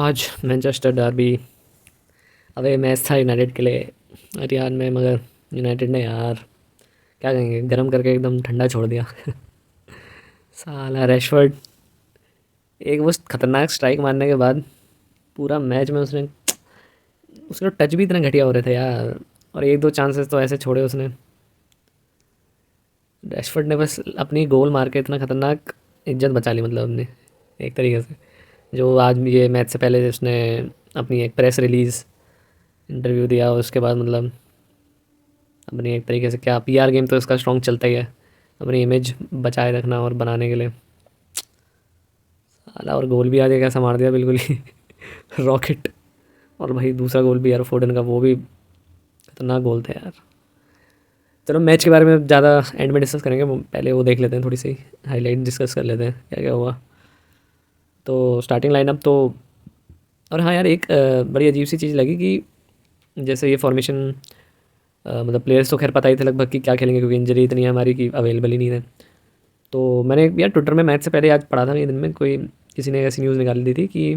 आज Manchester derby away match था United के लिए। अरे यार मैं मगर यूनाइटेड ने यार क्या कहेंगे गर्म करके एकदम ठंडा छोड़ दिया। साला रैशफोर्ड एक वो खतरनाक स्ट्राइक मारने के बाद पूरा मैच में उसने उसके टच भी इतने घटिया हो रहे थे यार। और एक दो चांसेस तो ऐसे छोड़े उसने। रैशफोर्ड ने बस अपनी गोल मार के इतना खतरनाक इज्जत बचा ली मतलब अपनी एक तरीके से। जो आज ये मैच से पहले उसने अपनी एक प्रेस रिलीज़ इंटरव्यू दिया उसके बाद मतलब अपनी एक तरीके से क्या पीआर गेम तो इसका स्ट्रॉन्ग चलता ही है अपनी इमेज बचाए रखना और बनाने के लिए। साला और गोल भी आज एक ऐसा मार दिया बिल्कुल ही रॉकेट। और भाई दूसरा गोल भी यार फोर्डन का वो भी खतरनाक गोल थे यार। चलो मैच के बारे में ज़्यादा एंड में डिस्कस करेंगे पहले वो देख लेते हैं थोड़ी सी हाईलाइट डिस्कस कर लेते हैं क्या क्या हुआ। तो स्टार्टिंग लाइनअप तो और हाँ यार एक बड़ी अजीब सी चीज़ लगी कि जैसे ये फॉर्मेशन मतलब प्लेयर्स तो खैर पता ही थे लगभग कि क्या खेलेंगे क्योंकि इंजरी इतनी है हमारी कि अवेलेबल ही नहीं है। तो मैंने यार ट्विटर में मैच से पहले आज पढ़ा था ये दिन में कोई किसी ने ऐसी न्यूज़ निकाली दी थी कि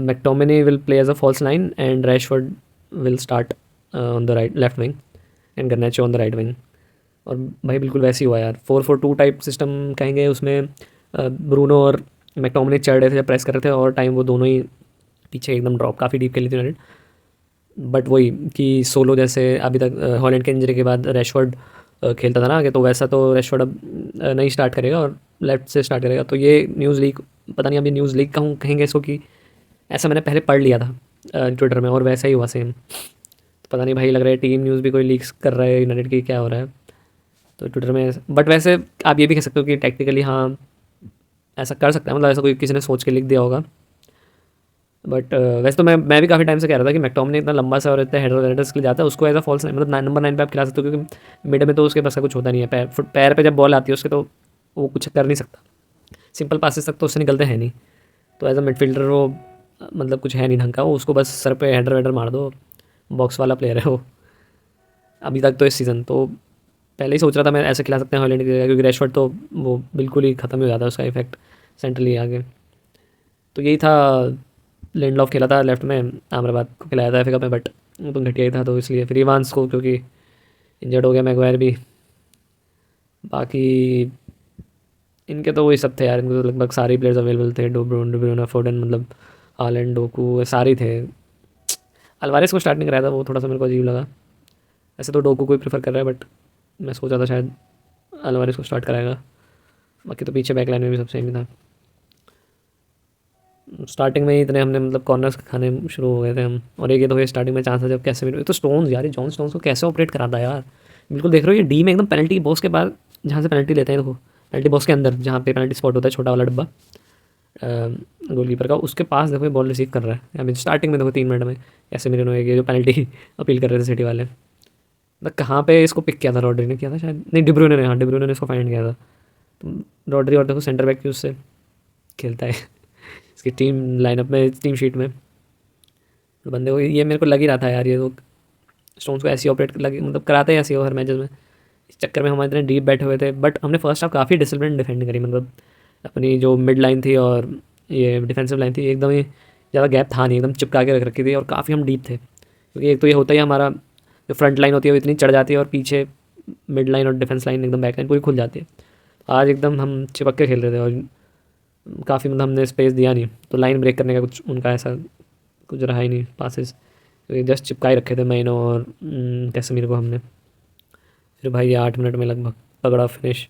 McTominay will play as a false nine and Rashford will start on the right left wing and Garnacho on the right wing. और भाई बिल्कुल वैसे ही हुआ यार 4-4-2 टाइप सिस्टम कहेंगे उसमें। ब्रूनो और मैकटोमिनी चढ़ रहे थे जब प्रेस कर रहे थे और टाइम वो दोनों ही पीछे एकदम ड्रॉप काफ़ी डीप खेली थी यूनाइटेड। बट वही कि सोलो जैसे अभी तक हॉलैंड के इंजरी के बाद रैशफोर्ड खेलता था ना आगे तो वैसा तो रैशफोर्ड अब नहीं स्टार्ट करेगा और लेफ्ट से स्टार्ट करेगा। तो ये न्यूज़ लीक पता नहीं अभी न्यूज़ लीक कहूँ कहेंगे इसको कि ऐसा मैंने पहले पढ़ लिया था ट्विटर में और वैसा ही हुआ सेम। तो पता नहीं भाई लग रहा है टीम न्यूज़ भी कोई लीक्स कर रहा है यूनाइटेड की क्या हो रहा है। तो ट्विटर में बट वैसे आप ये भी कह सकते हो कि टेक्निकली हाँ ऐसा कर सकता है मतलब ऐसा कोई किसी ने सोच के लिख दिया होगा। बट वैसे तो मैं भी काफ़ी टाइम से कह रहा था कि मैकटोमिनी इतना लंबा सा और इतना हेडर वेडर्स के लिए जाता है उसको एज अ फॉल्स मतलब नंबर 9 पे आप खिला सकते हो क्योंकि मिड में तो उसके पास का कुछ होता नहीं है पैर पे जब बॉल आती है उसके तो वो कुछ कर नहीं सकता। सिंपल पासिस तक तो उससे निकलते हैं नहीं। तो एज अ मिडफील्डर वो मतलब कुछ है नहीं ढंग का वो उसको बस सर पे हेडर वेडर मार दो। बॉक्स वाला प्लेयर है वो अभी तक तो इस सीज़न तो पहले ही सोच रहा था मैं ऐसे खिला सकते हैं हॉलैंड की जगह क्योंकि रैशफोर्ड तो वो बिल्कुल ही ख़त्म ही हो जाता है उसका इफेक्ट सेंट्रली आगे। तो यही था लिंडलॉफ खेला था लेफ्ट में आमराबाद को खिलाया था एफए कप में बट वो तो घटिया ही था तो इसलिए फिर इवांस को क्योंकि इंजर्ड हो गया मैगवायर भी। बाकी इनके तो वही सब थे यार इनको तो लगभग सारे प्लेयर्स अवेलेबल थे डो ब्रूनो फोर्डन मतलब हालैंड डोकू सारे ही थे। अल्वारेस को स्टार्ट नहीं कराया था वो थोड़ा सा मेरे को अजीब लगा। ऐसे तो डोकू को ही प्रेफर कर रहा है बट मैं सोचा था शायद अल्वारेस को स्टार्ट कराएगा। बाकी तो पीछे बैक लाइन में भी सब सेम ही था। स्टार्टिंग में ही इतने हमने मतलब कॉर्नर्स खाने शुरू हो गए थे हम और एक ये तो हुए स्टार्टिंग में चांस था जब कैसे भी तो स्टोन्स यार जॉन स्टोन्स को कैसे ऑपरेट कराता है यार। बिल्कुल देख रहे हो ये डी में एकदम पेनल्टी बॉक्स के बाद जहाँ से पेनल्टी लेते हैं देखो पेनल्टी बॉक्स के अंदर जहाँ पे पेनल्टी स्पॉट होता है छोटा वाला डब्बा गोलकीपर का उसके पास देखो ये बॉल रिसीव कर रहा है अभी स्टार्टिंग में देखो 3 मिनट में ऐसे मेरे ये जो पेनल्टी अपील कर रहे थे सिटी वाले। मतलब कहाँ पे इसको पिक किया था रॉड्री ने किया था शायद नहीं डिब्रूने ने हाँ डिब्रूने ने इसको फाइंड किया था। तो रॉड्री और देखो सेंटर बैक की उससे खेलता है इसकी टीम लाइनअप में टीम शीट में। तो बंदे को ये मेरे को लग ही रहा था यार ये तो स्टोन्स को ऐसी ऑपरेट लगे मतलब कराते हैं ऐसे हो हर मैचेस में। इस चक्कर में हमारे इतने डीप बैठे हुए थे बट हमने फर्स्ट हाफ काफ़ी डिसिप्लिन डिफेंड करी मतलब अपनी जो मिड लाइन थी और ये डिफेंसिव लाइन थी एकदम ही ज़्यादा गैप था नहीं एकदम चिपका के रख रखी थी और काफ़ी हम डीप थे क्योंकि एक तो ये होता ही हमारा जो फ्रंट लाइन होती है वो इतनी चढ़ जाती है और पीछे मिड लाइन और डिफेंस लाइन एकदम बैक लाइन पूरी खुल जाती है। आज एकदम हम चिपक के खेल रहे थे और काफ़ी मतलब हमने स्पेस दिया नहीं तो लाइन ब्रेक करने का कुछ उनका ऐसा कुछ रहा ही नहीं पासिस तो जस्ट चिपकाए रखे थे मैनो और कैसमीर को हमने। फिर भाई 8 मिनट में लगभग तगड़ा फिनिश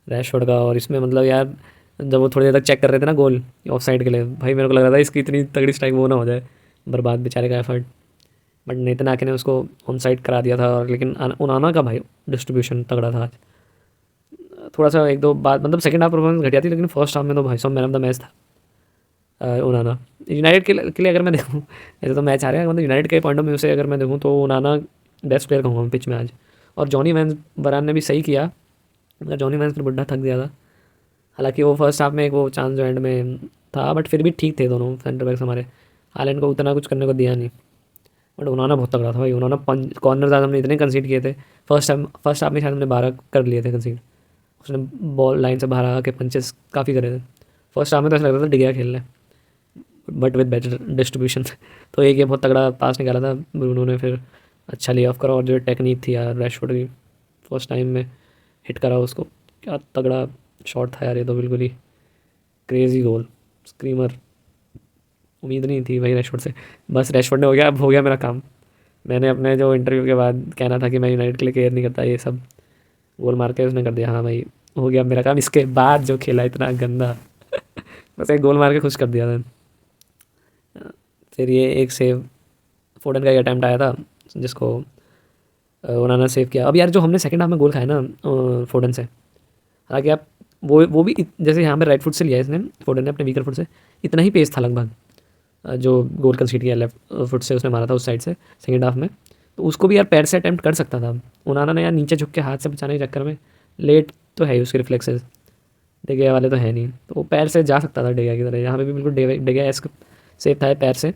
रैशफोर्ड का और इसमें मतलब यार जब वो थोड़ी देर तक चेक कर रहे थे ना गोल ऑफ साइड के लिए भाई मेरे को लग रहा था इसकी इतनी तगड़ी स्ट्राइक वो ना हो जाए बर्बाद बेचारे का एफर्ट। बट नेतन आके ने उसको ऑन साइड करा दिया था और लेकिन उनाना का भाई डिस्ट्रीब्यूशन तगड़ा था आज। थोड़ा सा एक दो बात मतलब सेकंड हाफ परफॉर्मेंस घटिया थी लेकिन फर्स्ट हाफ में तो भाई साहब मैन ऑफ द मैच था उनाना। यूनाइटेड के लिए अगर मैं देखूँ ऐसे तो मैच आ रहा है मतलब यूनाइटेड के पॉइंट ऑफ व्यू से अगर मैं देखूँ तो उनाना बेस्ट प्लेयर कहूँगा पिच में आज। और जॉनी वैंस बरान ने भी सही किया मगर जॉनी वैंस फिर बुढ़ा थक गया था। हालांकि वो फर्स्ट हाफ में एक वो चांस जो एंड में था बट फिर भी ठीक थे दोनों सेंटर बैक्स हमारे। हालैंड को उतना कुछ करने को दिया नहीं बट उन्होंने बहुत तगड़ा था भाई उन्होंने कॉर्नर आज हमने इतने कंसीड किए थे। फर्स्ट हाफ में शायद हमने 12 कर लिए थे कंसीड। उसने बॉल लाइन से बाहर आके पंचेस काफ़ी करे थे। फर्स्ट हाफ में तो ऐसा लग रहा था डिगया खेल रहा है बट विद बेटर डिस्ट्रीब्यूशन। तो एक ये बहुत तगड़ा पास निकाला था ब्रूनो ने, फिर अच्छा ले ऑफ करा, और जो टेक्निक थी यार रैशफोर्ड की, फर्स्ट टाइम में हिट करा उसको, क्या तगड़ा शॉट था यार ये तो, बिल्कुल ही क्रेजी गोल, स्क्रीमर। उम्मीद नहीं थी भाई रैशफोर्ड से, बस रैशफोर्ड ने हो गया, अब हो गया मेरा काम। मैंने अपने जो इंटरव्यू के बाद कहना था कि मैं यूनाइटेड के लिए केयर नहीं करता, ये सब गोल मार के उसने कर दिया। हाँ भाई हो गया मेरा काम, इसके बाद जो खेला इतना गंदा बस एक गोल मार के खुश कर दिया था। फिर ये एक सेव फोर्डन का एक अटैम्प्ट आया था जिसको ओनाना सेव किया। अब यार जो हमने सेकंड हाफ में गोल खाया ना फोर्डन से, हालांकि आप वो भी जैसे यहाँ पे राइट फुट से लिया इसने, फोर्डन ने अपने वीकर फुट से, इतना ही पेस था लगभग जो गोल कंसीड किया लेफ्ट फुट से उसने मारा था उस साइड से सेकंड हाफ में, तो उसको भी यार पैर से अटैम्प्ट कर सकता था। ओनाना ने यार नीचे झुक के हाथ से बचाने के चक्कर में, लेट तो है ही उसके रिफ्लेक्सेस, डेगिया वाले तो है नहीं, तो वो पैर से जा सकता था डेगिया की तरह। यहाँ पे भी बिल्कुल डेगिया एस्क सेफ था पैर से,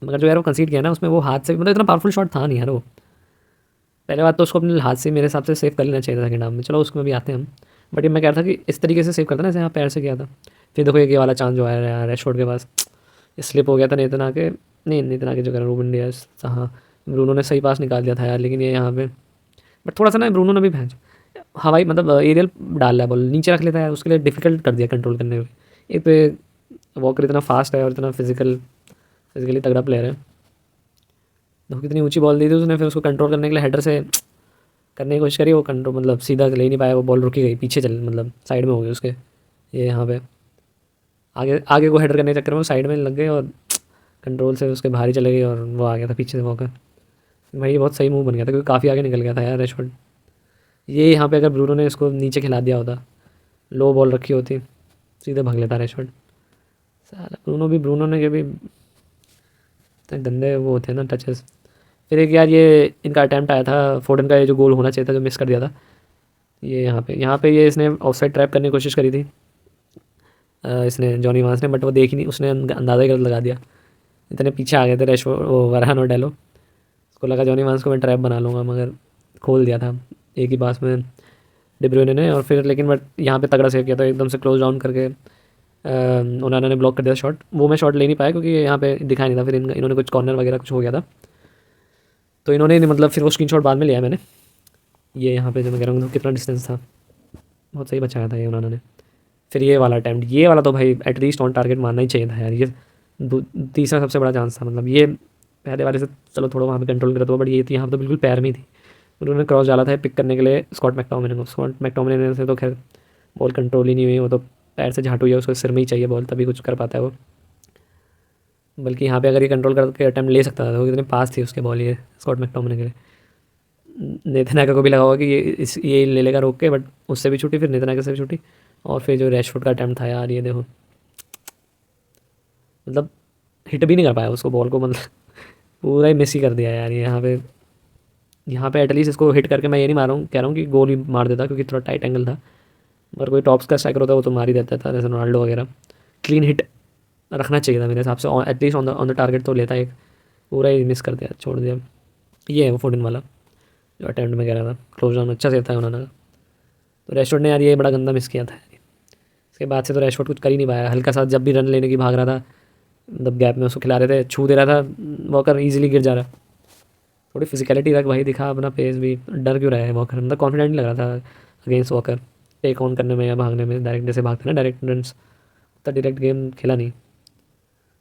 मगर जो यार वो कंसीड किया ना उसमें वो हाथ से, मतलब इतना पावरफुल शॉट था नहीं यार वो। पहले बात तो उसको अपने हाथ से मेरे हिसाब से सेव कर लेना चाहिए था सेकंड हाफ में, चलो उसमें भी आते हैं हम, बट ये मैं कह रहा था कि इस तरीके से सेव करता ना जैसे यहाँ पैर से किया था। फिर देखो ये वाला चांस जो आया यार रैशफोर्ड के पास, स्लिप हो गया था नेतन आके, नहीं नेतन आके जो कह रहा रूबन डियास, हाँ ब्रूनो ने सही पास निकाल दिया था यार, लेकिन ये यहाँ पे बट थोड़ा सा ना ब्रूनो ने भी भैंस हवाई मतलब एरियल डाल रहा है, बॉल नीचे रख लेता है, उसके लिए डिफिकल्ट कर दिया कंट्रोल करने में। एक पे वॉकर इतना फास्ट है और इतना फिजिकली तगड़ा प्लेयर है, देखो कितनी ऊंची बॉल दी थी उसने, फिर उसको कंट्रोल करने के लिए हेडर से करने की कोशिश करी, वो कंट्रोल मतलब सीधा ले नहीं पाया, वो बॉल रुकी गई पीछे चल, मतलब साइड में हो गई उसके, ये यहाँ पे आगे आगे को हेडर करने के चक्कर में वो साइड में लग गए और कंट्रोल से उसके बाहर ही चले गई, और वो आ गया था पीछे से वॉकर। भाई ये बहुत सही मूव बन गया था क्योंकि काफ़ी आगे निकल गया था यार रैशफोर्ड। ये यहाँ पे अगर ब्रूनो ने इसको नीचे खिला दिया होता, लो बॉल रखी होती, सीधे भाग लेता रैशफोर्ड। साला ब्रूनो ने के भी इतने गंदे वो होते हैं ना टचेस। फिर एक यार ये इनका अटैम्प्ट आया था फोर्डन का, ये जो गोल होना चाहिए था जो मिस कर दिया था, ये यहाँ पे ये इसने ऑफसाइड ट्रैप करने की कोशिश करी थी इसने जॉनी वांस ने, बट वो देख ही नहीं, उसने अंदाज़ा ही गलत लगा दिया। इतने पीछे आ गए थे रैशफोर्ड वो वरहान और डेलो, उसको लगा जॉनी वांस को मैं ट्रैप बना लूँगा, मगर खोल दिया था एक ही पास में डी ब्रुयने ने। और फिर लेकिन बट यहाँ पे तगड़ा सेव किया था एकदम से क्लोज डाउन करके, ओनाना ने ब्लॉक कर दिया शॉट, वो मैं शॉट ले नहीं पाया क्योंकि यहाँ पे दिखाई नहीं था, फिर इन्होंने कुछ कॉर्नर वगैरह कुछ हो गया था, तो इन्होंने मतलब फिर वो स्क्रीनशॉट बाद में लिया मैंने। ये यहाँ पे जो मैं कह रहा हूँ कितना डिस्टेंस था, बहुत सही बचाया था ये ओनाना ने। फिर ये वाला अटैम्प्ट, ये वाला तो भाई एटलीस्ट ऑन टारगेट मारना ही चाहिए था यार, ये तीसरा सबसे बड़ा चांस था, मतलब ये पहले वाले से चलो थोड़ा वहाँ पे कंट्रोल करा था, बट ये थी यहाँ पे तो बिल्कुल पैर में ही थी। उन्होंने क्रॉस डाला था पिक करने के लिए स्कॉट मैकटोमिने को, स्कॉट मैकटोमिने से तो खैर बॉल कंट्रोल ही नहीं हुई, वो तो पैर से झाट हुई है, उसको सिर में ही चाहिए बॉल तभी कुछ कर पाता है वो। बल्कि यहाँ पे अगर ये कंट्रोल करके अटैम्प्ट ले सकता था, वो कितने पास थी उसके बॉल ये स्कॉट मैकटोमिने के लिए। नेथन को भी लगा होगा कि ये ले लेगा रोक के, बट उससे भी छूटी, फिर नेथन से भी छूटी, और फिर जो रैशफोर्ड का अटैम्प्ट था यार ये देखो, मतलब हिट भी नहीं कर पाया उसको बॉल को, मतलब पूरा ही मिस ही कर दिया यार ये यहाँ पे एटलीस्ट इसको हिट करके, मैं ये नहीं मार रहा हूँ कह रहा हूँ कि गोल ही मार देता क्योंकि थोड़ा टाइट एंगल था, अगर कोई टॉप्स का स्ट्राइकर होता वो तो मार ही देता था जैसे रोनाल्डो वगैरह। क्लीन हिट रखना चाहिए था मेरे हिसाब से, एटलीस्ट ऑन द टारगेट तो लेता, एक पूरा ही मिस कर दिया, छोड़ दिया। ये है वो फोर्डन वाला जो अटैम्प्ट में कह रहा था, क्लोज डाउन अच्छा से था उन्होंने। तो रैशफोर्ड ने यार ये बड़ा गंदा मिस किया था, इसके बाद से तो रैशफोर्ड कुछ कर ही नहीं पाया, हल्का सा जब भी रन लेने की भाग रहा था, मतलब गैप में उसको खिला रहे थे, छू दे रहा था, वॉकर ईजिली गिर जा रहा। थोड़ी फिजिकलिटी रख भाई, दिखा अपना पेस भी, डर क्यों रहा है वॉकर, मतलब कॉन्फिडेंट नहीं लग रहा था अगेंस्ट वॉकर टेक ऑन करने में या भागने में, डायरेक्ट जैसे भागते ना डायरेक्ट रन्स, तो डायरेक्ट गेम खेला नहीं,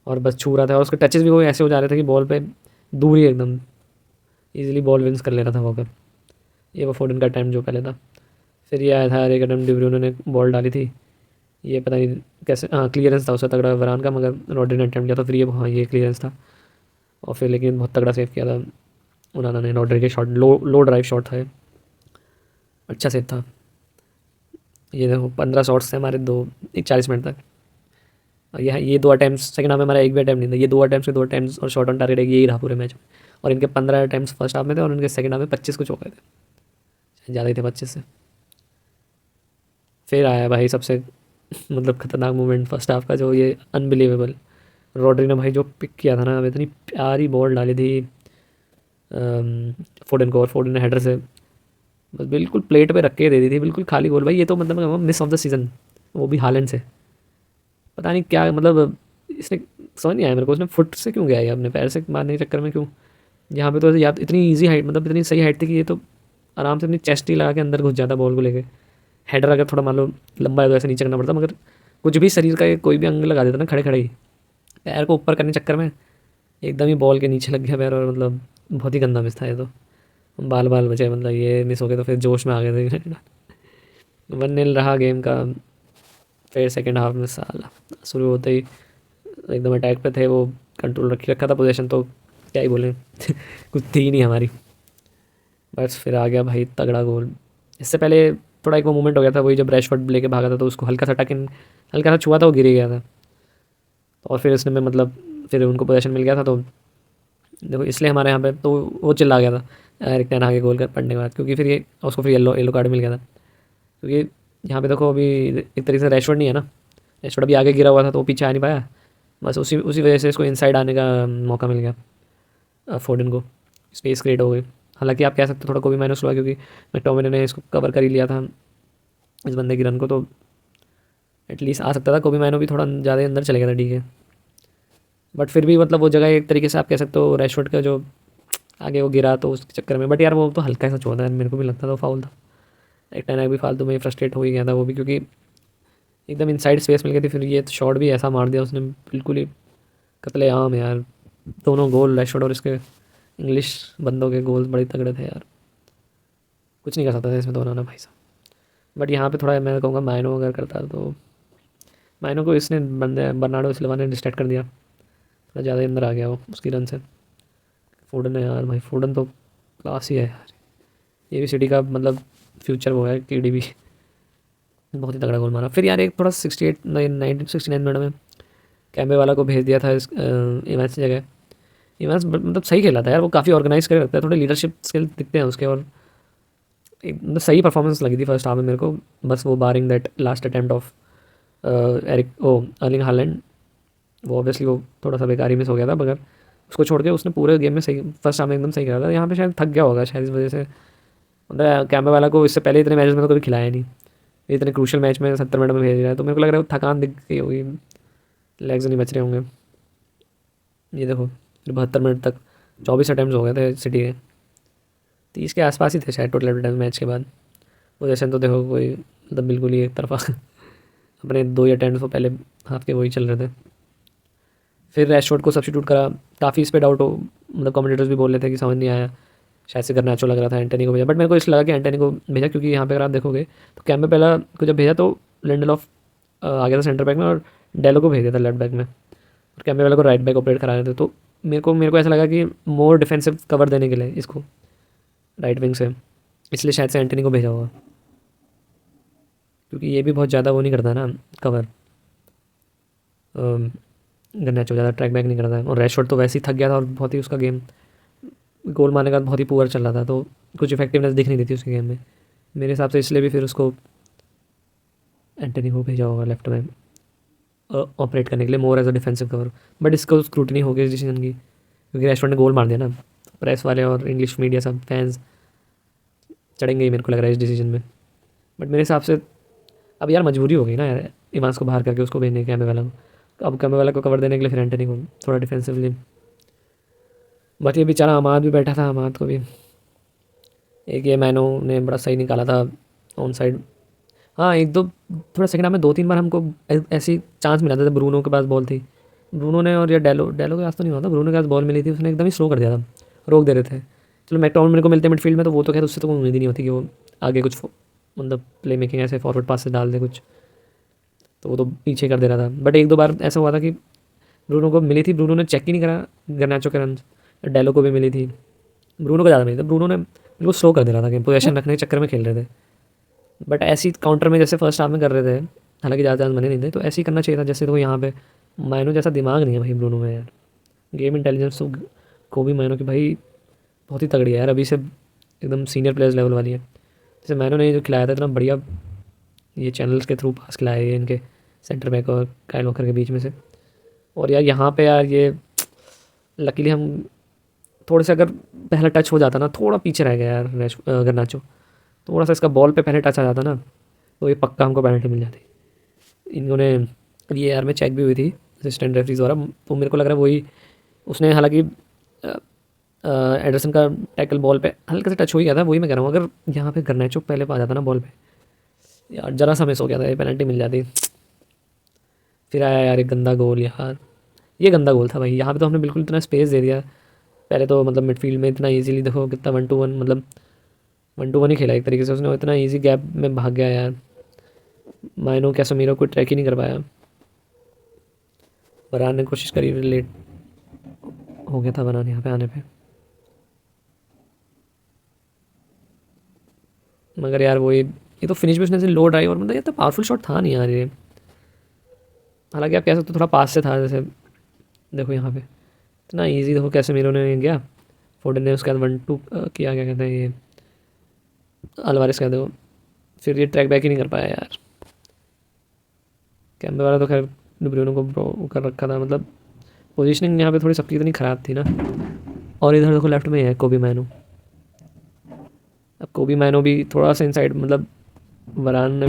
और बस छू रहा था, और उसके टचेस भी वो ऐसे हो जा रहे थे कि बॉल पे दूर ही एकदम ईजिली बॉल विंस कर ले रहा था वॉकर। ये वो फोर्डन का टाइम जो पहले था। फिर ये आया था एक अटैम्प्ट डी ब्रुयने ने बॉल डाली थी, ये पता नहीं कैसे, हाँ क्लियरेंस था उसका तगड़ा वरान का, मगर रॉड्री ने अटैम्प्ट किया था, फिर ये हाँ ये क्लियरेंस था, और फिर लेकिन बहुत तगड़ा सेव किया था उन्होंने ने, रॉड्री के शॉट लो ड्राइव शॉट था, अच्छा सेव था। ये देखो 15 शॉट्स थे हमारे दो, 40 मिनट तक, और ये दो अटैम्प्ट सेकंड हाफ में हमारा एक भी अटैम्प्ट नहीं था, ये दो अटैम्प्ट और शॉट ऑन टारगेट यही रहा पूरे मैच में, और इनके 15 अटैम्प्ट फर्स्ट हाफ में थे और इनके सेकंड हाफ में 25 कुछ हो गए थे, ज़्यादा ही थे 25 से। फिर आया भाई सबसे मतलब ख़तरनाक मोमेंट फर्स्ट हाफ का, जो ये अनबिलीवेबल रॉड्री ने भाई जो पिक किया था ना, अब इतनी प्यारी बॉल डाली थी फोर्डन को, और फोर्डन ने हेडर से बस बिल्कुल प्लेट पे रख के दे दी थी, बिल्कुल खाली गोल भाई, ये तो मतलब मिस ऑफ द सीज़न, वो भी हालैंड से, पता नहीं क्या मतलब इसने समझ नहीं आया मेरे को, उसने फुट से क्यों गया ये, अपने पैर से मारने के चक्कर में क्यों। यहाँ पे तो याद इतनी ईजी हाइट, मतलब इतनी सही हाइट थी कि ये तो आराम से अपनी चेस्ट ही लगा के अंदर घुस जाता बॉल को लेके। हेडर अगर थोड़ा मान लो लंबा है तो ऐसे नीचे करना पड़ता, मगर कुछ भी शरीर का कोई भी अंग लगा देता ना खड़े खड़े ही, पैर को ऊपर करने के चक्कर में एकदम ही बॉल के नीचे लग गया पैर, और मतलब बहुत ही गंदा मिस था ये तो। बाल बाल बचे, मतलब ये मिस हो गए तो फिर जोश में आ गए थे। 1-0 रहा गेम का। फिर सेकेंड हाफ में साला शुरू होते ही एकदम अटैक पे थे वो, कंट्रोल रखी रखा था पोजीशन, तो क्या ही बोलें। कुछ थी नहीं हमारी। बस फिर आ गया भाई तगड़ा गोल। इससे पहले थोड़ा एक वो मूवमेंट हो गया था, वही जब रैशफोर्ड लेके भागा था तो उसको हल्का सा टक इन, हल्का सा छुआ था, वो गिर ही गया था। और फिर इसने में मतलब फिर उनको पोजीशन मिल गया था, तो देखो इसलिए हमारे यहाँ पे तो वो चिल्ला गया था एरिक टेन हाग के गोल कर पड़ने के बाद, क्योंकि फिर ये उसको फिर येलो येलो कार्ड मिल गया था। क्योंकि यहाँ पे देखो अभी एक तरीके से रैशफोर्ड नहीं है ना, रैशफोर्ड अभी आगे गिरा हुआ था तो वो पीछे आ नहीं पाया, बस उसी उसी वजह से इसको इनसाइड आने का मौका मिल गया, फोर्डन को स्पेस क्रिएट हो गई। हालांकि आप कह सकते हो थोड़ा कोबी माइनस हुआ, क्योंकि मैकटोमिने ने इसको कवर कर ही लिया था इस बंदे की रन को, तो एटलीस्ट आ सकता था कोबी माइनो भी थोड़ा ज़्यादा अंदर चले गया था, ठीक है। बट फिर भी मतलब वो जगह एक तरीके से आप कह सकते हो रैशफोर्ड का जो आगे वो गिरा तो उसके चक्कर में, बट यार वो तो हल्का सा छुआ था, मेरे को भी लगता था वो फाउल था। एक टाइम भी फालतू में फ्रस्ट्रेट हो ही गया था वो भी, क्योंकि एकदम इनसाइड स्पेस मिल गई थी। फिर ये शॉट भी ऐसा मार दिया उसने, बिल्कुल ही कत्लेआम यार। दोनों गोल रैशफोर्ड और इसके इंग्लिश बंदों के गोल बड़े तगड़े थे यार, कुछ नहीं कर सकता था इसमें तो उन्होंने भाई साहब। बट यहाँ पे थोड़ा मैं कहूँगा माइनो अगर करता तो, माइनो को इसने बंदे बर्नार्डो सिल्वा ने डिस्ट्रैक्ट कर दिया, थोड़ा ज़्यादा अंदर आ गया वो उसकी रन से। फोर्डन है यार, भाई फोर्डन तो क्लास ही है यार, ये भी सिटी का मतलब फ्यूचर वो है KDB। बहुत ही तगड़ा गोल मारा। फिर यार एक थोड़ा 69 मिनट में कैम्बे वाला को भेज दिया था इस इवेंट्स की जगह। इवेंट्स मतलब सही खेला था यार, वो काफ़ी ऑर्गेनाइज कर रखता है, थोड़े लीडरशिप स्किल दिखते हैं उसके, और एक मतलब सही परफॉर्मेंस लगी थी फर्स्ट हाफ में मेरे को। बस वो barring that last attempt of Erik oh Erling Haaland, वो ऑब्वियसली वो थोड़ा सा बेकारी मिस हो गया था, मगर उसको छोड़ के उसने पूरे गेम में सही, फर्स्ट हाफ में एकदम सही करा था। यहाँ पे शायद थक गया होगा शायद, इस वजह से मतलब कैम्बे वाला को इससे पहले इतने मैचेस में तो कभी खिलाया नहीं, इतने क्रूशल मैच में 70 मिनट में भेज रहा है, तो मेरे को लग रहा है वो थकान दिख गई होगी, लेग्स नहीं बच रहे होंगे। ये देखो 72 मिनट तक 24 अटैम्प्ट हो गए थे सिटी के, 30 के आसपास ही थे शायद टोटल अटैम्प्ट मैच के बाद। पोजीशन तो देखो कोई मतलब बिल्कुल ही एक तरफा। अपने 2 ही अटैम्प्ट तो पहले हाफ के वही चल रहे थे। फिर रैशफोर्ड को सब्स्टिट्यूट करा, काफ़ी इस पे डाउट हो, मतलब कमेंटेटर्स भी बोल रहे थे कि समझ नहीं आया, शायद से गर्नाचो लग रहा था, एंटनी को भेजा, बट मेरे को इसलिए लगा कि एंटनी को भेजा, क्योंकि यहाँ पे अगर आप देखोगे तो कैम्बे पहला को जब भेजा तो लिंडलॉफ आ गया था सेंटर बैक में, और डेलो को भेज दिया था लेफ्ट बैक में, और कैम्बे वाला को राइट बैक ऑपरेट करा रहे थे। तो मेरे को ऐसा लगा कि मोर डिफेंसिव कवर देने के लिए इसको राइट विंग से, इसलिए शायद से एंटनी को भेजा होगा, क्योंकि ये भी बहुत ज़्यादा वो नहीं करता ना कवर, गर्नाचो ज़्यादा ट्रैक बैक नहीं करता है। और रैशफोर्ड तो वैसे ही थक गया था, और बहुत ही उसका गेम गोल मारने का बहुत ही पुअर चल रहा था, तो कुछ इफेक्टिवनेस दिख नहीं रही थी उसके गेम में मेरे हिसाब से, इसलिए भी फिर उसको एंटनी को भेजा होगा लेफ्ट में ऑपरेट करने के लिए, more as a defensive cover. But इसको स्क्रूटनी हो गई इस डिसीजन की, क्योंकि रैशफोर्ड ने गोल मार दिया ना, प्रेस वाले और इंग्लिश मीडिया सब फैंस चढ़ेंगे ही मेरे को लग रहा है इस डिसीजन में। बट मेरे हिसाब से अब यार मजबूरी हो गई ना यार, इवांस को बाहर करके उसको भेजने कैमे वाला को, तो अब कैमे वाला को कवर देने के लिए फिर एंटनी को थोड़ा डिफेंसिवली। बट ये बेचारा अमाद भी बैठा था, अमाद को भी एक ये मैनो ने बड़ा सही निकाला था ऑन साइड। हाँ एक दो थोड़ा सेकंड हाफ में 2-3 बार हमको ऐसी चांस मिला था, ब्रूनो के पास बॉल थी, ब्रूनो ने और या डेलो डेलो के पास तो नहीं हुआ था, ब्रूनो के पास बॉल मिली थी, उसने एकदम ही स्लो कर दिया था, रोक दे रहे थे। चलो मैकटोमिने मेरे को मिलते मिडफील्ड में, तो वो तो खैर उससे तो कोई उम्मीद ही नहीं होती कि वो आगे कुछ मतलब प्ले मेकिंग ऐसे फॉरवर्ड पास से डाल दे कुछ, तो वो तो पीछे कर दे रहा था। बट एक दो बार ऐसा हुआ था कि ब्रूनो को मिली थी, ब्रूनो ने चेक ही नहीं करा गर्नाचो के रन, डेलो को भी मिली थी, ब्रूनो को ज़्यादा मिली थी, ब्रूनो ने बिल्कुल स्लो कर दे रहा था गेम, पोजीशन रखने के चक्कर में खेल रहे थे। बट ऐसी काउंटर में जैसे फर्स्ट हाफ में कर रहे थे, हालांकि ज़्यादा चांस बने नहीं थे, तो ऐसे ही करना चाहिए था जैसे, तो यहाँ पे माइनो जैसा दिमाग नहीं है भाई ब्रूनो में यार, गेम इंटेलिजेंस तो को भी माइनो की भाई बहुत ही तगड़ी है यार, अभी से एकदम सीनियर प्लेयर्स लेवल वाली है। जैसे माइनो ने जो खिलाया था इतना बढ़िया, ये चैनल्स के थ्रू पास खिलाया है इनके सेंटर बैक और काइल वॉकर के बीच में से। और यार यहाँ पे यार ये लकीली हम थोड़े से अगर पहला टच हो जाता ना, थोड़ा पीछे रह गया यार गर्नाचो, थोड़ा सा इसका बॉल पे पहले टच आ जाता ना, तो ये पक्का हमको पेनल्टी मिल जाती। इन्होंने ये यार में चेक भी हुई थी असिस्टेंट रेफरीज द्वारा। तो मेरे को लग रहा है वही उसने, हालांकि एडरसन का टैकल बॉल पे हल्का से टच हो ही गया था, वही मैं कह रहा हूँ। अगर यहाँ पे गर्नैचो पहले पा जाता ना बॉल पे, यार जरा सा मिस हो गया था, ये पेनल्टी मिल जाती। फिर आया यार एक गंदा गोल यार, ये गंदा गोल था भाई। यहाँ पे तो हमने बिल्कुल इतना स्पेस दे दिया पहले तो, मतलब मिडफील्ड में इतना इजीली, देखो कितना 1-2-1, मतलब 1-2-1 ही खेला एक तरीके से उसने, इतना इजी गैप में भाग गया यार। माइनो कैसेमीरो को ट्रैक ही नहीं कर पाया। वरान ने कोशिश करी, लेट हो गया था वरान यहाँ पे आने पे, मगर यार वही, ये तो फिनिश भी उसने से लो ड्राइव, और मतलब ये तो पावरफुल शॉट था नहीं यार ये। हालांकि आप कह सकते हो थोड़ा पास से था, जैसे देखो यहाँ पे इतना इजी, देखो कैसे मीरो ने गया, फोर्डन ने उसके बाद 1-2 किया, क्या कहते हैं ये अल्वारेस कह दो, फिर ये ट्रैक बैक ही नहीं कर पाया यार। कैम्बे वाला तो खैर डुब्रिनो को कर रखा था, मतलब पोजीशनिंग यहाँ पे थोड़ी सबकी इतनी ख़राब थी ना। और इधर देखो लेफ्ट में है कोबी मैनो। अब कोबी मैनो भी थोड़ा सा इनसाइड, मतलब वरान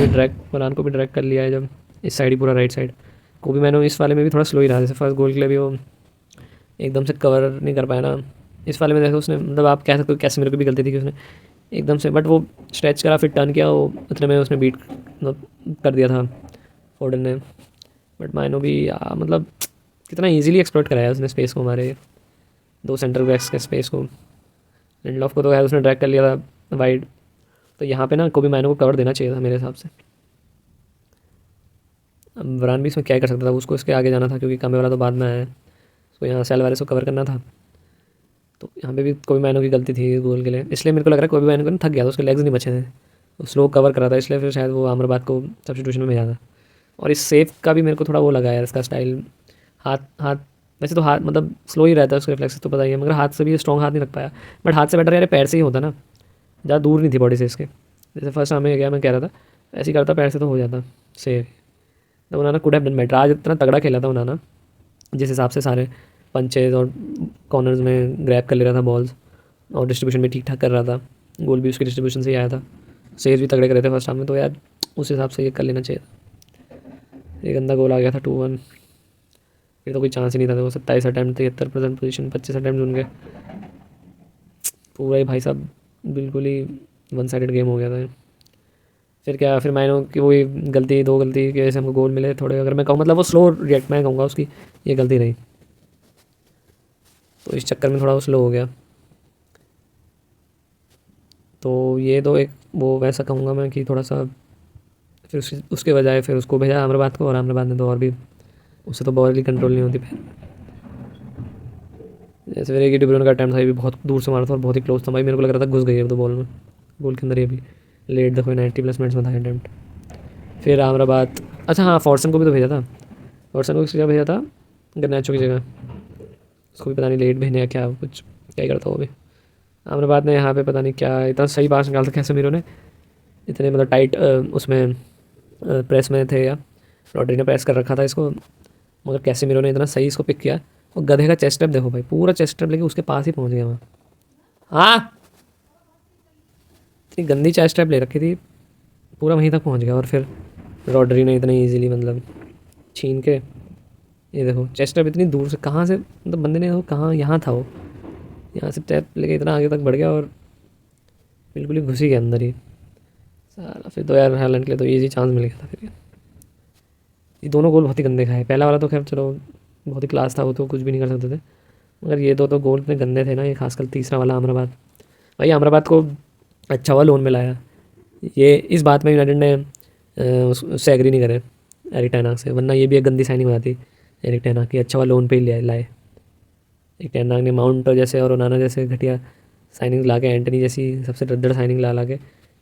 को भी ड्रैग कर लिया है जब, इस साइड ही पूरा राइट साइड। कोबी मैनो इस वाले में भी थोड़ा स्लो ही रहा, जैसे फर्स्ट गोल के लिए भी वो एकदम से कवर नहीं कर पाया ना। इस वाले में देखो उसने, मतलब आप कह सकते हो कैसे मेरे को भी गलती थी कि उसने एकदम से, बट वो स्ट्रेच करा फिर टर्न किया, वो उतने में उसने बीट मतलब कर दिया था फोर्डन ने। बट माइनो भी मतलब कितना इजीली एक्सप्लोर कराया उसने स्पेस को, हमारे दो सेंटर बैक्स के स्पेस को। लिंडलॉफ को तो है उसने ड्रैग कर लिया था वाइड, तो यहाँ पे ना कोबी माइनो को कवर देना चाहिए था मेरे हिसाब से। अब वरान भी इसमें क्या कर सकता था, उसको इसके आगे जाना था क्योंकि कामे वाला तो बाद में आया है, उसको यहाँ से अल्वारेस को कवर करना था। तो यहाँ पे भी कोबी माइनो की गलती थी गोल के लिए, इसलिए मेरे को लग रहा है कोबी माइनो को थक गया था, उसके लेग्स नहीं बचे थे, वो स्लो कवर करा था, इसलिए फिर शायद वो अमराबाद को सब्स्टिट्यूशन में भेजा था। और इस सेफ का भी मेरे को थोड़ा वो लगा यार, इसका स्टाइल, हाथ हाथ वैसे तो हाथ मतलब स्लो ही रहता है उसका रिफ्लेक्स तो पता ही है, मगर हाथ से भी स्ट्रॉन्ग हाथ नहीं रख पाया। बट हाथ से बेटर यार पैर से ही होता ना, ज़्यादा दूर नहीं थी बॉडी से इसके, जैसे फर्स्ट हमें गया मैं कह रहा था ऐसे ही करता, पैर से तो हो जाता सेव। तो उन्होंने कुड हैव डन बेटर, आज इतना तगड़ा खेला था उन्होंने, जिस हिसाब से सारे पंचेज और कॉर्नर्स में ग्रैब कर ले रहा था बॉल्स, और डिस्ट्रीब्यूशन भी ठीक ठाक कर रहा था, गोल भी उसके डिस्ट्रीब्यूशन से ही आया था, सेव भी तगड़े करे थे फर्स्ट हाफ में, तो यार उस हिसाब से ये कर लेना चाहिए था। ये गंदा गोल आ गया था 2-1, फिर तो कोई चांस ही नहीं था। वो 27 अटैम्प्ट, 73% पोजीशन, 25 अटैम्प्ट उनके, पूरा ही भाई साहब बिल्कुल ही वन साइडेड गेम हो गया था। फिर क्या, फिर माइनो की वही गलती, दो गलती की वजह से हमको गोल मिले थोड़े, अगर मैं कहूँ मतलब वो स्लो रिएक्ट, मैं कहूँगा उसकी ये गलती रही, तो इस चक्कर में थोड़ा वो स्लो हो गया। तो ये तो एक वो वैसा कहूँगा मैं कि थोड़ा सा, फिर उसके बजाय फिर उसको भेजा अमराबाद को, और अमराबाद ने तो और भी, उससे तो बॉल ही कंट्रोल नहीं होती पैर। जैसे फिर एक डिब्रोन का अटैम्प्ट था, ये भी बहुत दूर से मारा था और बहुत ही क्लोज था भाई, मेरे को लग रहा था घुस गई है तो बॉल में, गोल के अंदर। ये भी लेट देखो 90+ मिनट्स में था अटैम्प्ट। फिर अमराबाद, अच्छा हाँ फॉर्सन को भी तो भेजा था, फॉर्सन को किसकी जगह भेजा था, गर्नाचो की जगह, उसको भी पता नहीं लेट भेजने का क्या कुछ क्या ही करता वो भी। अमराबाद ने यहाँ पे पता नहीं क्या इतना सही पास निकाला था कैसे मीरो ने, इतने मतलब टाइट उसमें प्रेस में थे, या रॉड्री ने प्रेस कर रखा था इसको, मगर कैसे मीरो ने इतना सही इसको पिक किया। और गधे का चेस्ट स्टेप देखो भाई, पूरा चेस्ट स्टेप लेके उसके पास ही पहुंच गया वहाँ। हाँ इतनी गंदी चेस्ट स्टेप ले रखी थी, पूरा वहीं तक पहुंच गया, और फिर रॉड्री ने इतनी इजीली मतलब छीन के, ये देखो चेस्ट स्टेप इतनी दूर से कहाँ से, मतलब बंदे ने वो कहाँ, यहाँ था वो, यहाँ से टैप लेके इतना आगे तक बढ़ गया और बिल्कुल ही घुसी गया अंदर ही साला। फिर तो यार हालैंड के लिए तो ईजी चांस मिल गया था। फिर ये दोनों गोल बहुत ही गंदे खाए, पहला वाला तो खैर चलो बहुत ही क्लास था, वो तो कुछ भी नहीं कर सकते थे, मगर ये दो तो गोल इतने गंदे थे ना, ये खासकर तीसरा वाला अमराबाद। भाई अमराबाद को अच्छा हुआ लोन में लाया, ये इस बात में यूनाइटेड ने उससे एग्री नहीं करे एरिक टेन हाग से, वरना ये भी एक गंदी साइनिंग हो जाती एरिक टेन हाग की, अच्छा हुआ लोन पे ही लाए। एरिक टेन हाग ने माउंट जैसे और ओनाना जैसे घटिया साइनिंग ला के, एंटनी जैसी सबसे रद्दड़ साइनिंग ला के,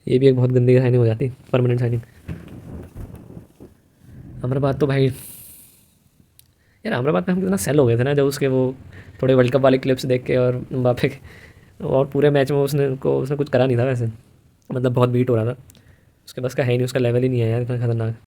ये भी एक बहुत गंदी साइनिंग हो जाती परमानेंट साइनिंग। अमराबाद तो भाई यार, अमराबाद में हम कितना सेल हो गए थे ना जब उसके वो थोड़े वर्ल्ड कप वाले क्लिप्स देख के, और मबाप्पे के, और पूरे मैच में उसने कुछ करा नहीं था वैसे, मतलब बहुत बीट हो रहा था, उसके बस का है ही नहीं, उसका लेवल ही नहीं है यार इतना खतरनाक।